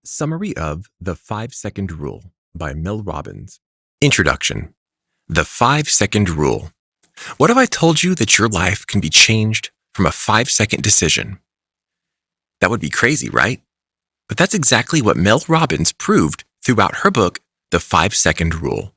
Summary of The 5-Second Rule by Mel Robbins. Introduction. The 5-Second Rule. What if I told you that your life can be changed from a 5-second decision? That would be crazy, right? But that's exactly what Mel Robbins proved throughout her book, The 5-Second Rule.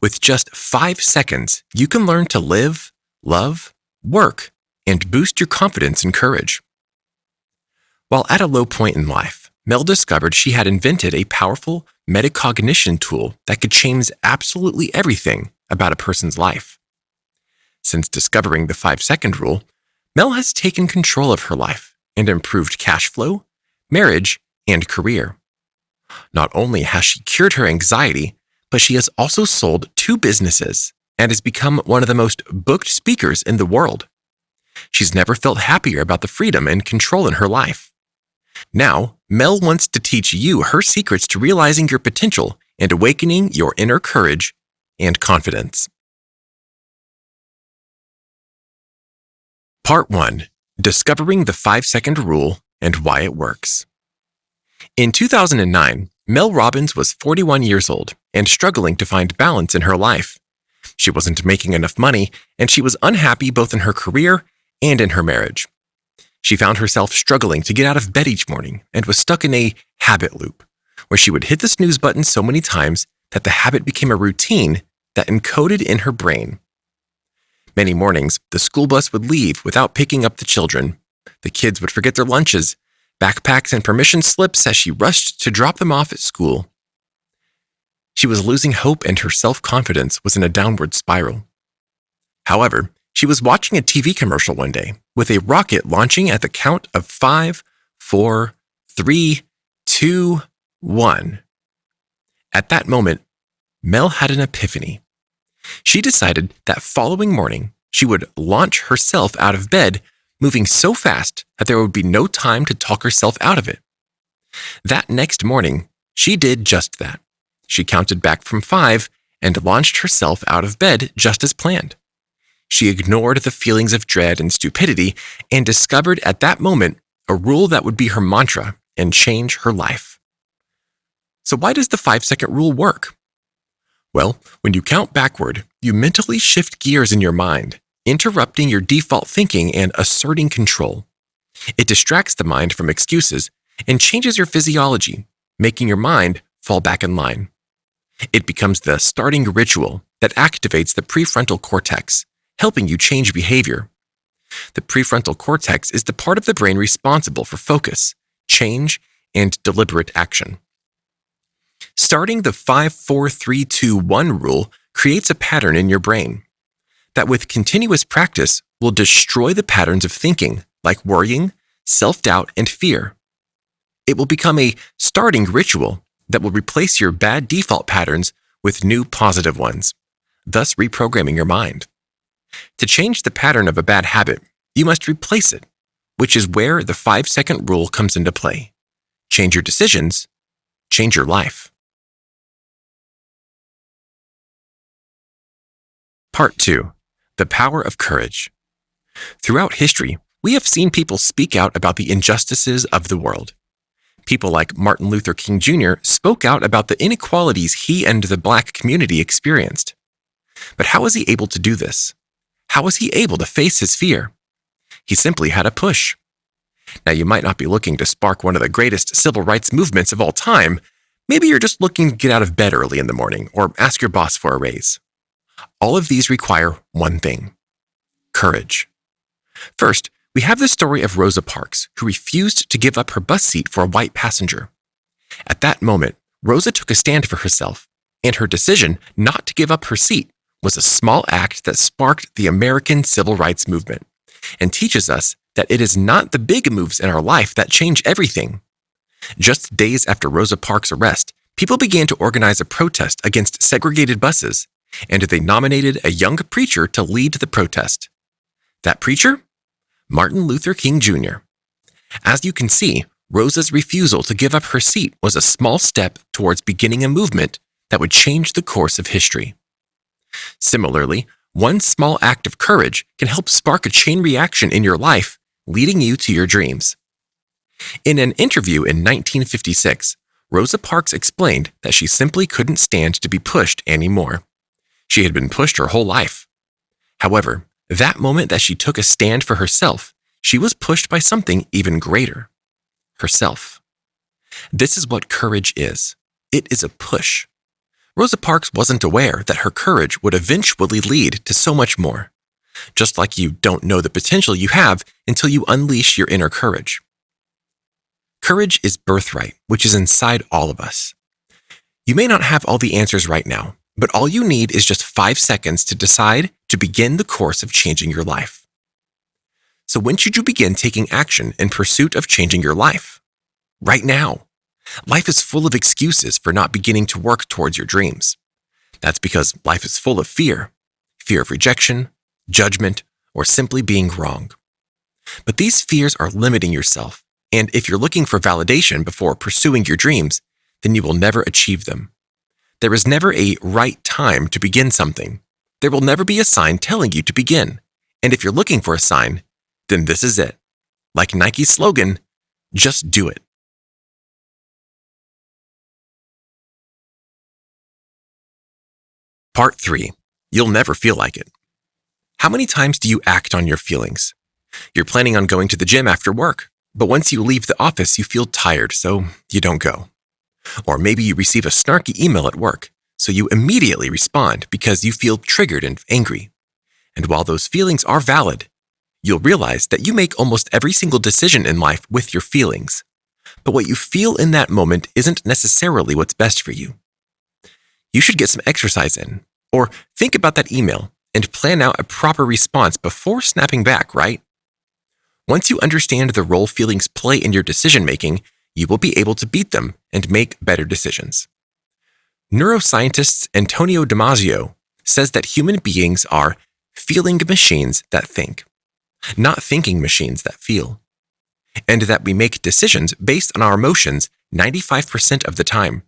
With just 5 seconds, you can learn to live, love, work, and boost your confidence and courage. While at a low point in life, Mel discovered she had invented a powerful metacognition tool that could change absolutely everything about a person's life. Since discovering the 5-second rule, Mel has taken control of her life and improved cash flow, marriage, and career. Not only has she cured her anxiety, but she has also sold 2 businesses and has become one of the most booked speakers in the world. She's never felt happier about the freedom and control in her life. Now, Mel wants to teach you her secrets to realizing your potential and awakening your inner courage and confidence. Part 1. Discovering the 5-second rule and why it works. In 2009, Mel Robbins was 41 years old and struggling to find balance in her life. She wasn't making enough money, and she was unhappy both in her career and in her marriage. She found herself struggling to get out of bed each morning and was stuck in a habit loop, where she would hit the snooze button so many times that the habit became a routine that encoded in her brain. Many mornings, the school bus would leave without picking up the children. The kids would forget their lunches, backpacks, and permission slips as she rushed to drop them off at school. She was losing hope, and her self-confidence was in a downward spiral. However, she was watching a TV commercial one day with a rocket launching at the count of 5, 4, 3, 2, 1. At that moment, Mel had an epiphany. She decided that following morning, she would launch herself out of bed, moving so fast that there would be no time to talk herself out of it. That next morning, she did just that. She counted back from 5 and launched herself out of bed just as planned. She ignored the feelings of dread and stupidity and discovered at that moment a rule that would be her mantra and change her life. So why does the 5-second rule work? Well, when you count backward, you mentally shift gears in your mind, interrupting your default thinking and asserting control. It distracts the mind from excuses and changes your physiology, making your mind fall back in line. It becomes the starting ritual that activates the prefrontal cortex, helping you change behavior. The prefrontal cortex is the part of the brain responsible for focus, change, and deliberate action. Starting the 5, 4, 3, 2, 1 rule creates a pattern in your brain that with continuous practice will destroy the patterns of thinking like worrying, self-doubt, and fear. It will become a starting ritual that will replace your bad default patterns with new positive ones, thus reprogramming your mind. To change the pattern of a bad habit, you must replace it, which is where the 5-second rule comes into play. Change your decisions, change your life. Part 2. The Power of Courage. Throughout history, we have seen people speak out about the injustices of the world. People like Martin Luther King Jr. spoke out about the inequalities he and the Black community experienced. But how was he able to do this? How was he able to face his fear? He simply had a push. Now, you might not be looking to spark one of the greatest civil rights movements of all time. Maybe you're just looking to get out of bed early in the morning or ask your boss for a raise. All of these require one thing: courage. First, we have the story of Rosa Parks, who refused to give up her bus seat for a white passenger. At that moment, Rosa took a stand for herself, and her decision not to give up her seat was a small act that sparked the American civil rights movement and teaches us that it is not the big moves in our life that change everything. Just days after Rosa Parks' arrest, people began to organize a protest against segregated buses, and they nominated a young preacher to lead the protest. That preacher? Martin Luther King Jr. As you can see, Rosa's refusal to give up her seat was a small step towards beginning a movement that would change the course of history. Similarly, one small act of courage can help spark a chain reaction in your life, leading you to your dreams. In an interview in 1956, Rosa Parks explained that she simply couldn't stand to be pushed anymore. She had been pushed her whole life. However, that moment that she took a stand for herself, she was pushed by something even greater: herself. This is what courage is. It is a push. Rosa Parks wasn't aware that her courage would eventually lead to so much more. Just like you don't know the potential you have until you unleash your inner courage. Courage is birthright, which is inside all of us. You may not have all the answers right now, but all you need is just 5 seconds to decide to begin the course of changing your life. So when should you begin taking action in pursuit of changing your life? Right now. Life is full of excuses for not beginning to work towards your dreams. That's because life is full of fear of rejection, judgment, or simply being wrong. But these fears are limiting yourself, and if you're looking for validation before pursuing your dreams, then you will never achieve them. There is never a right time to begin something. There will never be a sign telling you to begin. And if you're looking for a sign, then this is it. Like Nike's slogan, just do it. Part 3. You'll never feel like it. How many times do you act on your feelings? You're planning on going to the gym after work, but once you leave the office, you feel tired, so you don't go. Or maybe you receive a snarky email at work, so you immediately respond because you feel triggered and angry. And while those feelings are valid, you'll realize that you make almost every single decision in life with your feelings. But what you feel in that moment isn't necessarily what's best for you. You should get some exercise in, or think about that email and plan out a proper response before snapping back, right? Once you understand the role feelings play in your decision-making, you will be able to beat them and make better decisions. Neuroscientist Antonio Damasio says that human beings are feeling machines that think, not thinking machines that feel, and that we make decisions based on our emotions 95% of the time.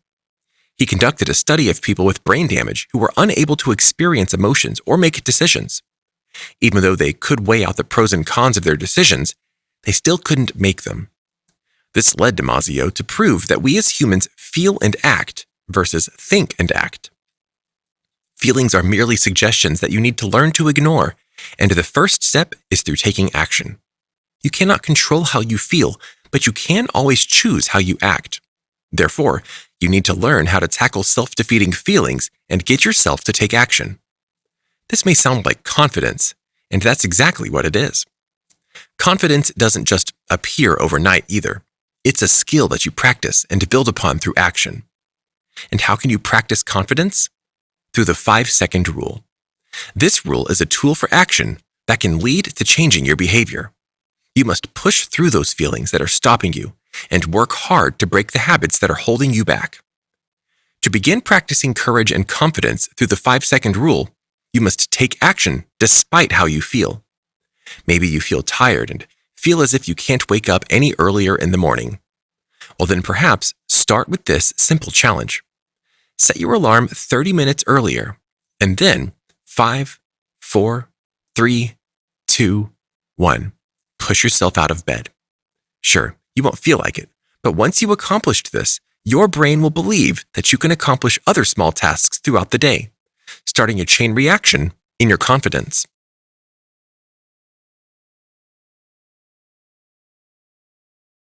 He conducted a study of people with brain damage who were unable to experience emotions or make decisions. Even though they could weigh out the pros and cons of their decisions, they still couldn't make them. This led Damasio to prove that we as humans feel and act versus think and act. Feelings are merely suggestions that you need to learn to ignore, and the first step is through taking action. You cannot control how you feel, but you can always choose how you act. Therefore, you need to learn how to tackle self-defeating feelings and get yourself to take action. This may sound like confidence, and that's exactly what it is. Confidence doesn't just appear overnight either. It's a skill that you practice and build upon through action. And how can you practice confidence? Through the 5-second rule. This rule is a tool for action that can lead to changing your behavior. You must push through those feelings that are stopping you and work hard to break the habits that are holding you back. To begin practicing courage and confidence through the 5-second rule, you must take action despite how you feel. Maybe you feel tired and feel as if you can't wake up any earlier in the morning. Well, then perhaps start with this simple challenge. Set your alarm 30 minutes earlier, and then 5, 4, 3, 2, 1. Push yourself out of bed. Sure, you won't feel like it, but once you accomplished this, your brain will believe that you can accomplish other small tasks throughout the day, starting a chain reaction in your confidence.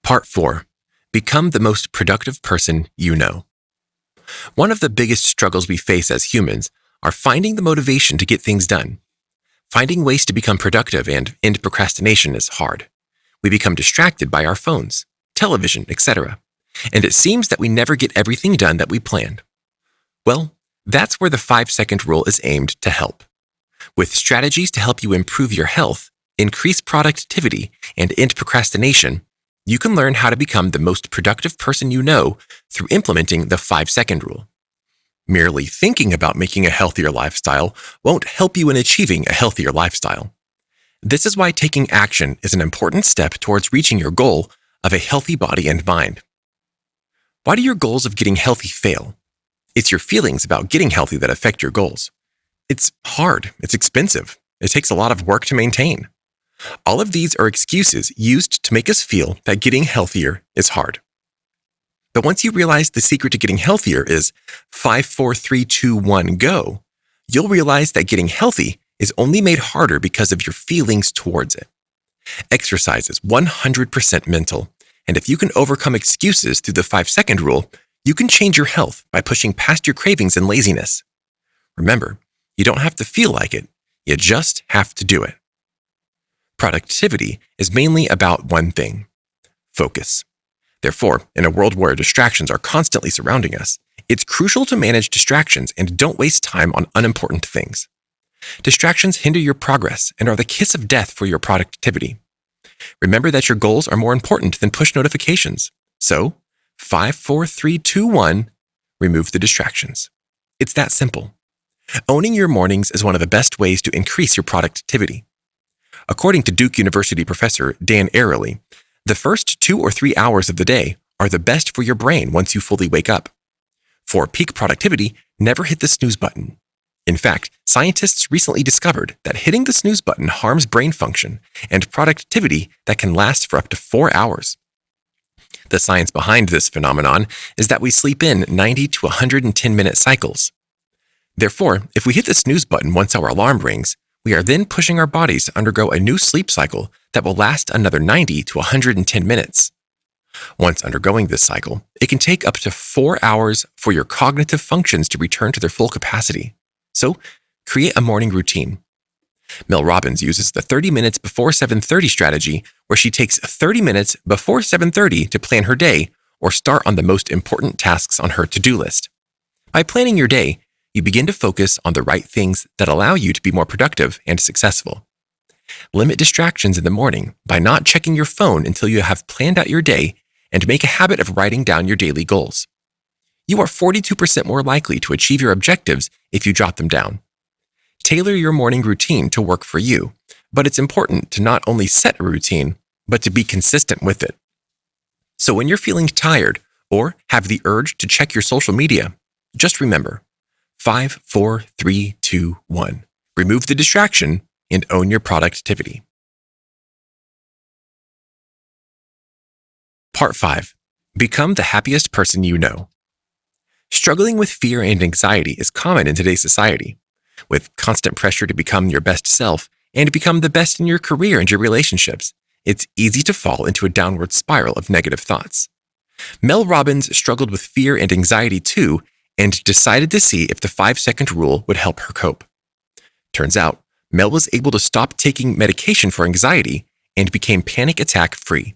Part 4. Become the most productive person you know. One of the biggest struggles we face as humans are finding the motivation to get things done. Finding ways to become productive and end procrastination is hard. We become distracted by our phones, television, etc. And it seems that we never get everything done that we planned. Well, that's where the 5-second rule is aimed to help. With strategies to help you improve your health, increase productivity, and end procrastination, you can learn how to become the most productive person you know through implementing the 5-second rule. Merely thinking about making a healthier lifestyle won't help you in achieving a healthier lifestyle. This is why taking action is an important step towards reaching your goal of a healthy body and mind. Why do your goals of getting healthy fail? It's your feelings about getting healthy that affect your goals. It's hard, it's expensive, it takes a lot of work to maintain. All of these are excuses used to make us feel that getting healthier is hard. But once you realize the secret to getting healthier is 5, 4, 3, 2, 1, go, you'll realize that getting healthy is only made harder because of your feelings towards it. Exercise is 100% mental, and if you can overcome excuses through the 5-second rule, you can change your health by pushing past your cravings and laziness. Remember, you don't have to feel like it, you just have to do it. Productivity is mainly about one thing: focus. Therefore, in a world where distractions are constantly surrounding us, it's crucial to manage distractions and don't waste time on unimportant things. Distractions hinder your progress and are the kiss of death for your productivity. Remember that your goals are more important than push notifications. So, 5, 4, 3, 2, 1, remove the distractions. It's that simple. Owning your mornings is one of the best ways to increase your productivity. According to Duke University professor Dan Ariely, the first 2 or 3 hours of the day are the best for your brain once you fully wake up. For peak productivity, never hit the snooze button. In fact, scientists recently discovered that hitting the snooze button harms brain function and productivity that can last for up to 4 hours. The science behind this phenomenon is that we sleep in 90 to 110-minute cycles. Therefore, if we hit the snooze button once our alarm rings, we are then pushing our bodies to undergo a new sleep cycle that will last another 90 to 110 minutes. Once undergoing this cycle, it can take up to 4 hours for your cognitive functions to return to their full capacity. So, create a morning routine. Mel Robbins uses the 30 minutes before 7:30 strategy, where she takes 30 minutes before 7:30 to plan her day or start on the most important tasks on her to-do list. By planning your day, you begin to focus on the right things that allow you to be more productive and successful. Limit distractions in the morning by not checking your phone until you have planned out your day, and make a habit of writing down your daily goals. You are 42% more likely to achieve your objectives if you jot them down. Tailor your morning routine to work for you, but it's important to not only set a routine, but to be consistent with it. So when you're feeling tired or have the urge to check your social media, just remember, 5, 4, 3, 2, 1. Remove the distraction and own your productivity. Part 5. Become the happiest person you know. Struggling with fear and anxiety is common in today's society. With constant pressure to become your best self and become the best in your career and your relationships, it's easy to fall into a downward spiral of negative thoughts. Mel Robbins struggled with fear and anxiety too, and decided to see if the 5-second rule would help her cope. Turns out, Mel was able to stop taking medication for anxiety and became panic attack free.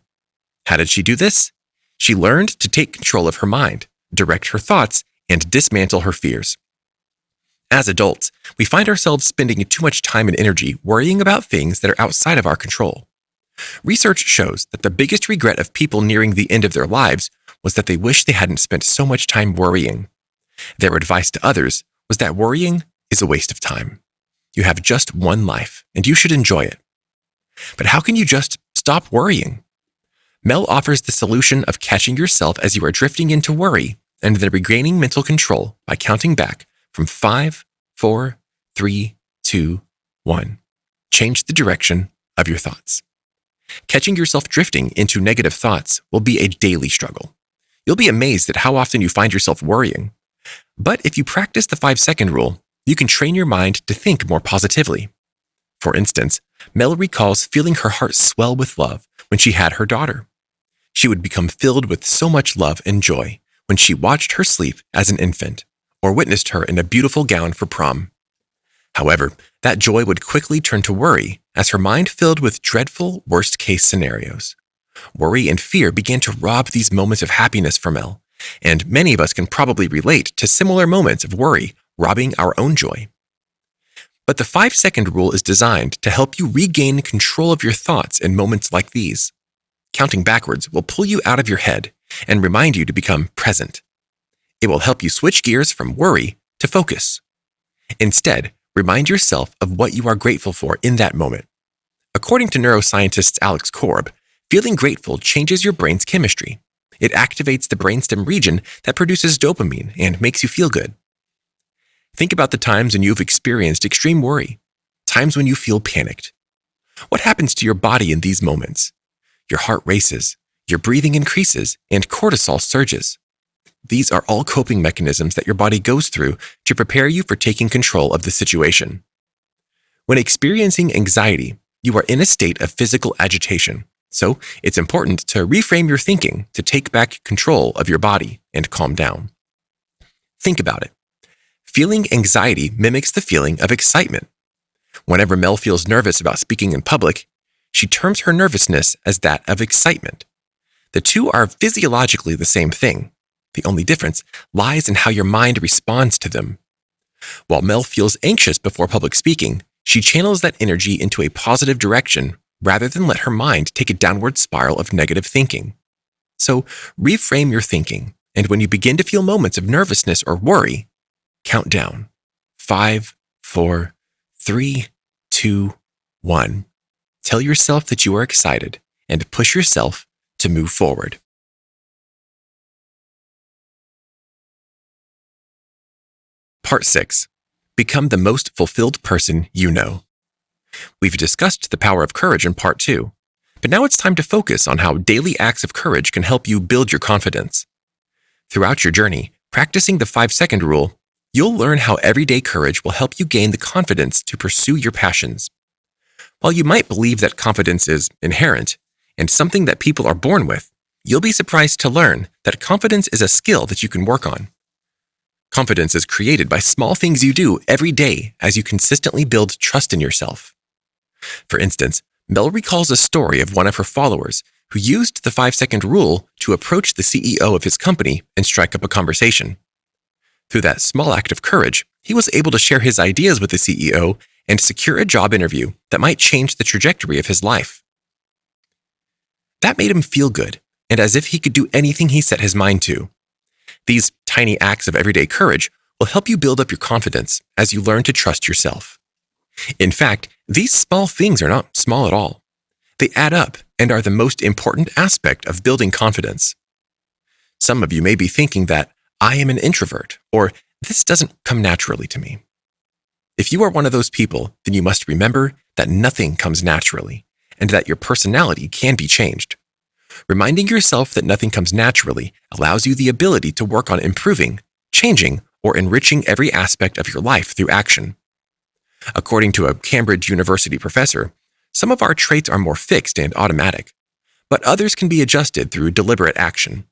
How did she do this? She learned to take control of her mind, direct her thoughts, and dismantle her fears. As adults, we find ourselves spending too much time and energy worrying about things that are outside of our control. Research shows that the biggest regret of people nearing the end of their lives was that they wish they hadn't spent so much time worrying. Their advice to others was that worrying is a waste of time. You have just one life, and you should enjoy it. But how can you just stop worrying? Mel offers the solution of catching yourself as you are drifting into worry and then regaining mental control by counting back from 5, 4, 3, 2, 1. Change the direction of your thoughts. Catching yourself drifting into negative thoughts will be a daily struggle. You'll be amazed at how often you find yourself worrying. But if you practice the 5-second rule, you can train your mind to think more positively. For instance, Mel recalls feeling her heart swell with love when she had her daughter. She would become filled with so much love and joy when she watched her sleep as an infant or witnessed her in a beautiful gown for prom. However, that joy would quickly turn to worry as her mind filled with dreadful worst-case scenarios. Worry and fear began to rob these moments of happiness from Mel, and many of us can probably relate to similar moments of worry robbing our own joy. But the 5-second rule is designed to help you regain control of your thoughts in moments like these. Counting backwards will pull you out of your head and remind you to become present. It will help you switch gears from worry to focus. Instead, remind yourself of what you are grateful for in that moment. According to neuroscientist Alex Korb, feeling grateful changes your brain's chemistry. It activates the brainstem region that produces dopamine and makes you feel good. Think about the times when you've experienced extreme worry, times when you feel panicked. What happens to your body in these moments? Your heart races, your breathing increases, and cortisol surges. These are all coping mechanisms that your body goes through to prepare you for taking control of the situation. When experiencing anxiety, you are in a state of physical agitation, so it's important to reframe your thinking to take back control of your body and calm down. Think about it. Feeling anxiety mimics the feeling of excitement. Whenever Mel feels nervous about speaking in public, she terms her nervousness as that of excitement. The two are physiologically the same thing. The only difference lies in how your mind responds to them. While Mel feels anxious before public speaking, she channels that energy into a positive direction rather than let her mind take a downward spiral of negative thinking. So, reframe your thinking, and when you begin to feel moments of nervousness or worry, count down. 5, 4, 3, 2, 1. Tell yourself that you are excited and push yourself to move forward. Part 6. Become the most fulfilled person you know. We've discussed the power of courage in Part 2, but now it's time to focus on how daily acts of courage can help you build your confidence. Throughout your journey, practicing the 5-second rule, you'll learn how everyday courage will help you gain the confidence to pursue your passions. While you might believe that confidence is inherent and something that people are born with, you'll be surprised to learn that confidence is a skill that you can work on. Confidence is created by small things you do every day as you consistently build trust in yourself. For instance, Mel recalls a story of one of her followers who used the 5-second rule to approach the CEO of his company and strike up a conversation. Through that small act of courage, he was able to share his ideas with the CEO and secure a job interview that might change the trajectory of his life. That made him feel good, and as if he could do anything he set his mind to. These tiny acts of everyday courage will help you build up your confidence as you learn to trust yourself. In fact, these small things are not small at all. They add up and are the most important aspect of building confidence. Some of you may be thinking that I am an introvert, or this doesn't come naturally to me. If you are one of those people, then you must remember that nothing comes naturally, and that your personality can be changed. Reminding yourself that nothing comes naturally allows you the ability to work on improving, changing, or enriching every aspect of your life through action. According to a Cambridge University professor, some of our traits are more fixed and automatic, but others can be adjusted through deliberate action.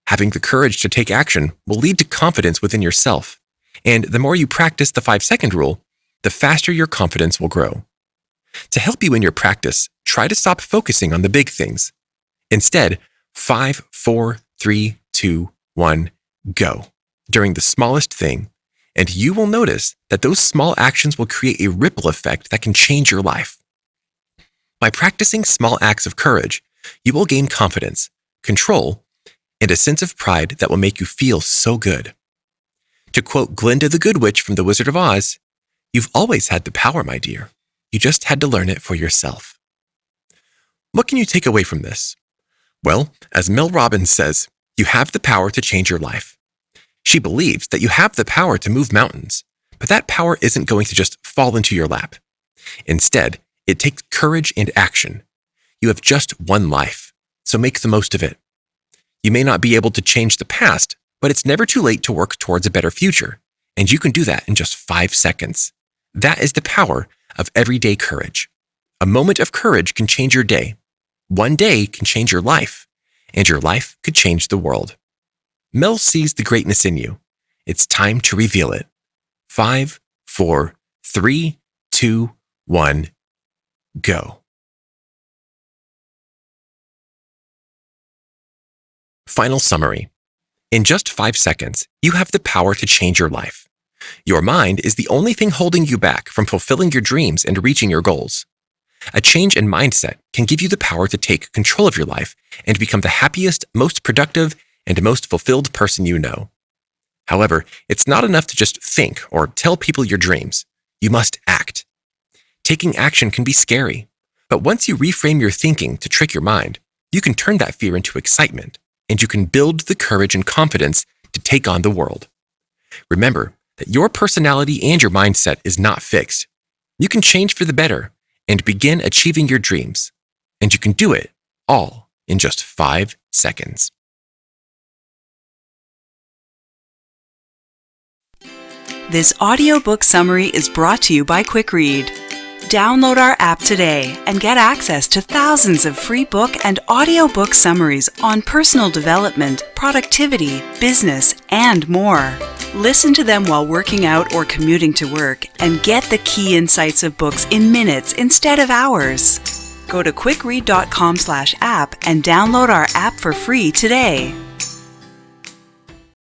Having the courage to take action will lead to confidence within yourself, and the more you practice the 5-second rule, the faster your confidence will grow. To help you in your practice, try to stop focusing on the big things. Instead, 5, 4, 3, 2, 1, go during the smallest thing, and you will notice that those small actions will create a ripple effect that can change your life. By practicing small acts of courage, you will gain confidence, control, and a sense of pride that will make you feel so good. To quote Glinda the Good Witch from The Wizard of Oz, "You've always had the power, my dear. You just had to learn it for yourself." What can you take away from this? Well, as Mel Robbins says, you have the power to change your life. She believes that you have the power to move mountains, but that power isn't going to just fall into your lap. Instead, it takes courage and action. You have just one life, so make the most of it. You may not be able to change the past, but it's never too late to work towards a better future, and you can do that in just 5 seconds. That is the power of everyday courage. A moment of courage can change your day. One day can change your life, and your life could change the world. Mel sees the greatness in you. It's time to reveal it. 5, 4, 3, 2, 1, go. Final summary. In just 5 seconds, you have the power to change your life. Your mind is the only thing holding you back from fulfilling your dreams and reaching your goals. A change in mindset can give you the power to take control of your life and become the happiest, most productive, and most fulfilled person you know. However, it's not enough to just think or tell people your dreams. You must act. Taking action can be scary, but once you reframe your thinking to trick your mind, you can turn that fear into excitement, and you can build the courage and confidence to take on the world. Remember that your personality and your mindset is not fixed. You can change for the better and begin achieving your dreams. And you can do it all in just 5 seconds. This audiobook summary is brought to you by QuickRead. Download our app today and get access to thousands of free book and audiobook summaries on personal development, productivity, business, and more. Listen to them while working out or commuting to work and get the key insights of books in minutes instead of hours. Go to quickread.com/app and download our app for free today.